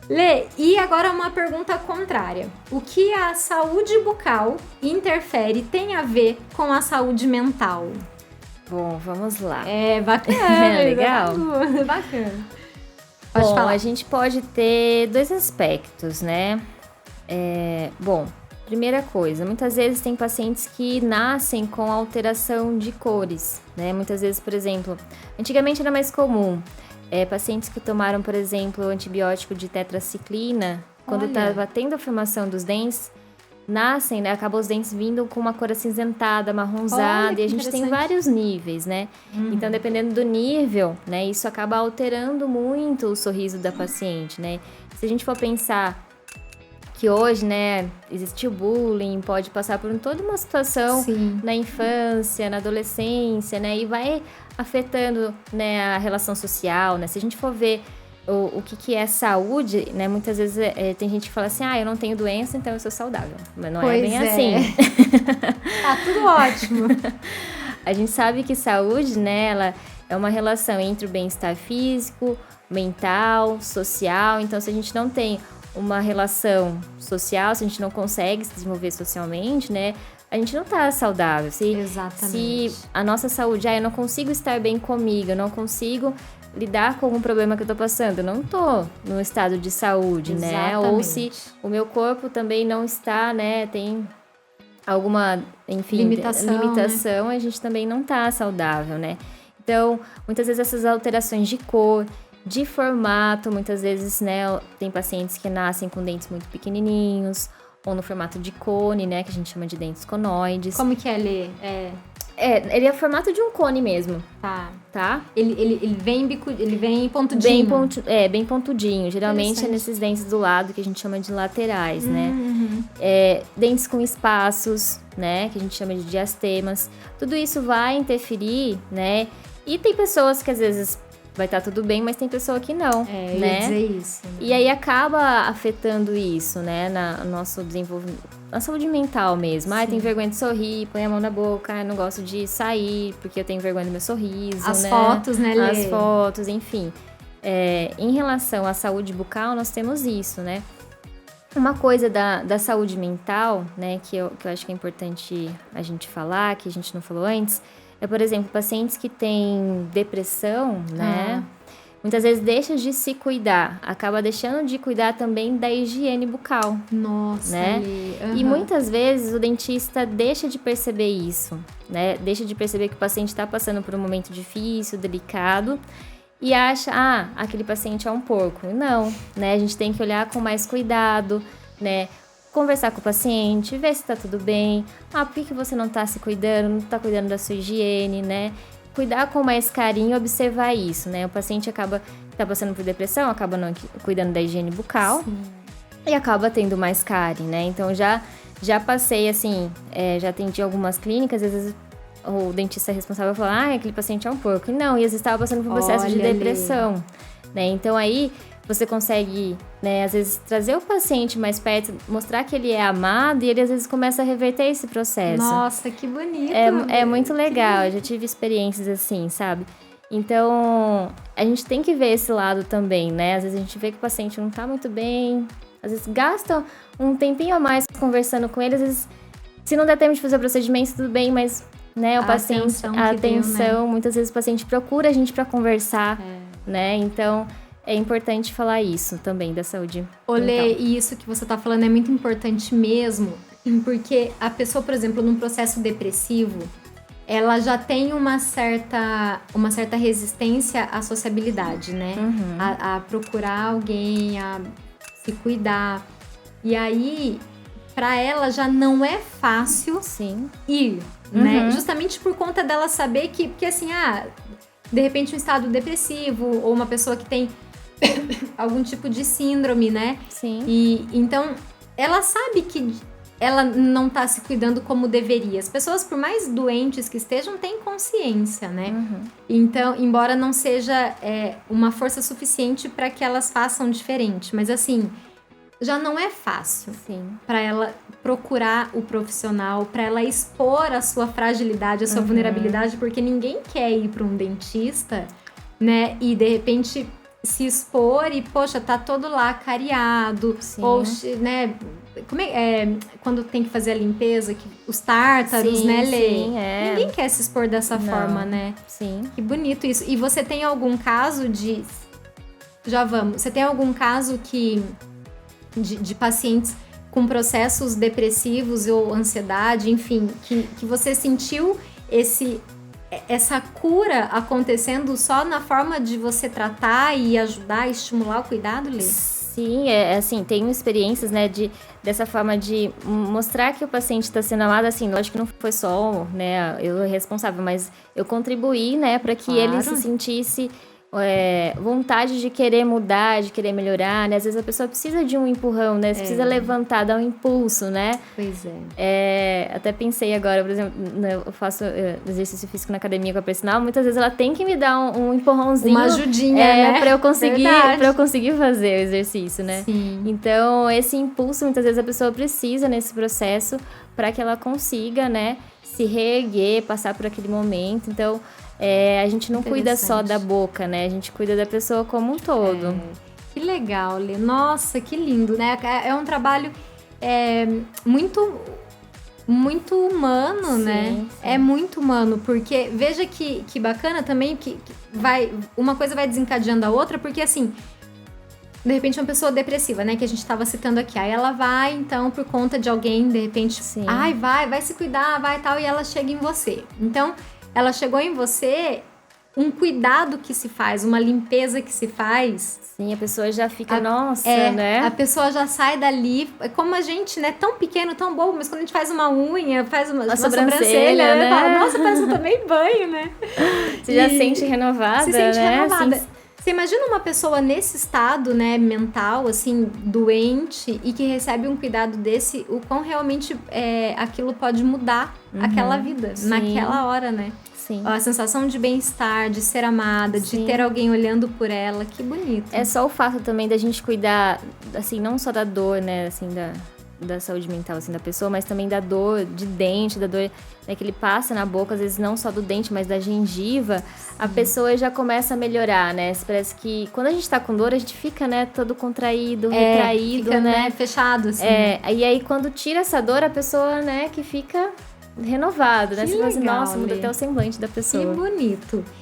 Lê, e agora uma pergunta contrária. O que a saúde bucal interfere, tem a ver com a saúde mental? Bom, vamos lá. É bacana. Legal? Bacana. Pode Bom, falar. a gente pode ter 2 aspectos, né? Bom, primeira coisa, muitas vezes tem pacientes que nascem com alteração de cores, né? Muitas vezes, por exemplo, antigamente era mais comum pacientes que tomaram, por exemplo, o antibiótico de tetraciclina, quando estava tendo a formação dos dentes, nascem, né? Acabam os dentes vindo com uma cor acinzentada, marronzada, e a gente tem vários níveis, né? Então, dependendo do nível, né? Isso acaba alterando muito o sorriso da paciente, né? Se a gente for pensar que hoje, né, existe o bullying, pode passar por toda uma situação na infância, na adolescência, né, e vai afetando, né, a relação social, né, se a gente for ver o que é saúde, né, muitas vezes tem gente que fala assim, eu não tenho doença, então eu sou saudável, mas não é bem assim. Tá tudo ótimo. A gente sabe que saúde, né, ela é uma relação entre o bem-estar físico, mental, social, então se a gente não tem uma relação social, se a gente não consegue se desenvolver socialmente, né, a gente não tá saudável. Exatamente. Se a nossa saúde, eu não consigo estar bem comigo, eu não consigo lidar com algum problema que eu tô passando, eu não tô no estado de saúde, né, ou se o meu corpo também não está, né, tem alguma, enfim, limitação, né? A gente também não tá saudável, né. Então, muitas vezes essas alterações de cor, de formato, muitas vezes, né, tem pacientes que nascem com dentes muito pequenininhos, ou no formato de cone, né, que a gente chama de dentes conoides. Como que é, Lê? Ele é o formato de um cone mesmo. Tá? Ele vem pontudinho. Bem pontudinho. Geralmente é nesses dentes do lado, que a gente chama de laterais, né? Dentes com espaços, né, que a gente chama de diastemas. Tudo isso vai interferir, né? E tem pessoas que às vezes vai estar tudo bem, mas tem pessoa que não, né? Eu ia dizer isso. Né? E aí acaba afetando isso, né, no nosso desenvolvimento, na saúde mental mesmo. Tem vergonha de sorrir, põe a mão na boca, não gosto de sair porque eu tenho vergonha do meu sorriso, As fotos, né, Lê? As fotos, enfim. Em relação à saúde bucal, nós temos isso, né? Uma coisa da saúde mental, né, que eu acho que é importante a gente falar, que a gente não falou antes, por exemplo, pacientes que têm depressão, né? Muitas vezes deixa de se cuidar, acaba deixando de cuidar também da higiene bucal. Nossa, né? E muitas vezes o dentista deixa de perceber isso, né? Deixa de perceber que o paciente está passando por um momento difícil, delicado, e acha, aquele paciente é um porco. Não, né? A gente tem que olhar com mais cuidado, né? Conversar com o paciente, ver se tá tudo bem. Por que você não tá se cuidando, não tá cuidando da sua higiene, né? Cuidar com mais carinho e observar isso, né? O paciente tá passando por depressão, acaba não cuidando da higiene bucal. Sim. E acaba tendo mais cárie, né? Então, já passei, assim, já atendi algumas clínicas, às vezes o dentista responsável fala, aquele paciente é um porco. E não, e às vezes estava passando por um processo de depressão, né? Então, aí você consegue, né, às vezes trazer o paciente mais perto, mostrar que ele é amado e ele às vezes começa a reverter esse processo. Nossa, que bonito! É muito legal, eu já tive experiências assim, sabe? Então, a gente tem que ver esse lado também, né? Às vezes a gente vê que o paciente não tá muito bem, às vezes gasta um tempinho a mais conversando com ele, às vezes, se não der tempo de fazer o procedimento, tudo bem, mas, né, o paciente, a atenção, né? Muitas vezes o paciente procura a gente para conversar, né? Então, é importante falar isso também, da saúde mental. E isso que você tá falando é muito importante mesmo, porque a pessoa, por exemplo, num processo depressivo, ela já tem uma certa resistência à sociabilidade, né? A procurar alguém, a se cuidar. E aí, pra ela já não é fácil ir, né? Justamente por conta dela saber que, porque assim, de repente um estado depressivo ou uma pessoa que tem algum tipo de síndrome, né? Sim. E então ela sabe que ela não tá se cuidando como deveria. As pessoas, por mais doentes que estejam, têm consciência, né? Então, embora não seja uma força suficiente para que elas façam diferente, mas assim, já não é fácil para ela procurar o profissional, para ela expor a sua fragilidade, a sua vulnerabilidade, porque ninguém quer ir para um dentista, né? E de repente se expor e, poxa, tá todo lá cariado, Sim. ou, né, quando tem que fazer a limpeza, os tártaros, Sim, né, Lê? sim, Ninguém quer se expor dessa forma, né? Sim. Que bonito isso. E você tem algum caso de... Já vamos. Você tem algum caso de pacientes com processos depressivos ou ansiedade, enfim, que você sentiu essa cura acontecendo só na forma de você tratar e ajudar, estimular o cuidado, Lê? Sim, assim, tenho experiências, né, dessa forma de mostrar que o paciente está sendo amado, assim, lógico que não foi só, né, eu responsável, mas eu contribuí, né, para que ele se sentisse vontade de querer mudar, de querer melhorar, né? Às vezes a pessoa precisa de um empurrão, né? Você precisa levantar, dar um impulso, né? Pois é. Até pensei agora, por exemplo, eu faço exercício físico na academia com a personal, muitas vezes ela tem que me dar um empurrãozinho. Uma ajudinha, né? Pra eu conseguir fazer o exercício, né? Sim. Então, esse impulso, muitas vezes a pessoa precisa nesse processo para que ela consiga, né? Se reerguer, passar por aquele momento. Então, a gente não cuida só da boca, né? A gente cuida da pessoa como um todo. Que legal, Lê. Nossa, que lindo, né? É um trabalho muito, muito humano, né? Sim. É muito humano, porque veja que bacana também que uma coisa vai desencadeando a outra, porque assim, de repente uma pessoa depressiva, né, que a gente estava citando aqui, aí ela vai, então, por conta de alguém, de repente, vai se cuidar, vai e tal, e ela chega em você. Então, ela chegou em você, um cuidado que se faz, uma limpeza que se faz. Sim, a pessoa já fica, né? A pessoa já sai dali, como a gente, né, tão pequeno, tão bobo, mas quando a gente faz uma unha, faz uma sobrancelha, né? Fala, nossa, parece que eu tomei banho, né? Você já sente renovada, se sente renovada. Assim, você imagina uma pessoa nesse estado, né, mental, assim, doente e que recebe um cuidado desse, o quão realmente aquilo pode mudar aquela vida, naquela hora, né? Sim. A sensação de bem-estar, de ser amada, de ter alguém olhando por ela, que bonito. É só o fato também da gente cuidar, assim, não só da dor, né, assim, da saúde mental, assim, da pessoa, mas também da dor de dente, da dor, né, que ele passa na boca, às vezes não só do dente, mas da gengiva, a pessoa já começa a melhorar, né? Parece que quando a gente tá com dor, a gente fica, né, todo contraído, retraído, fica, né? Fechado, assim. E aí quando tira essa dor, a pessoa, né, que fica renovado, né? Que Você fala assim, legal, nossa, muda Lê. até o semblante da pessoa. Que bonito.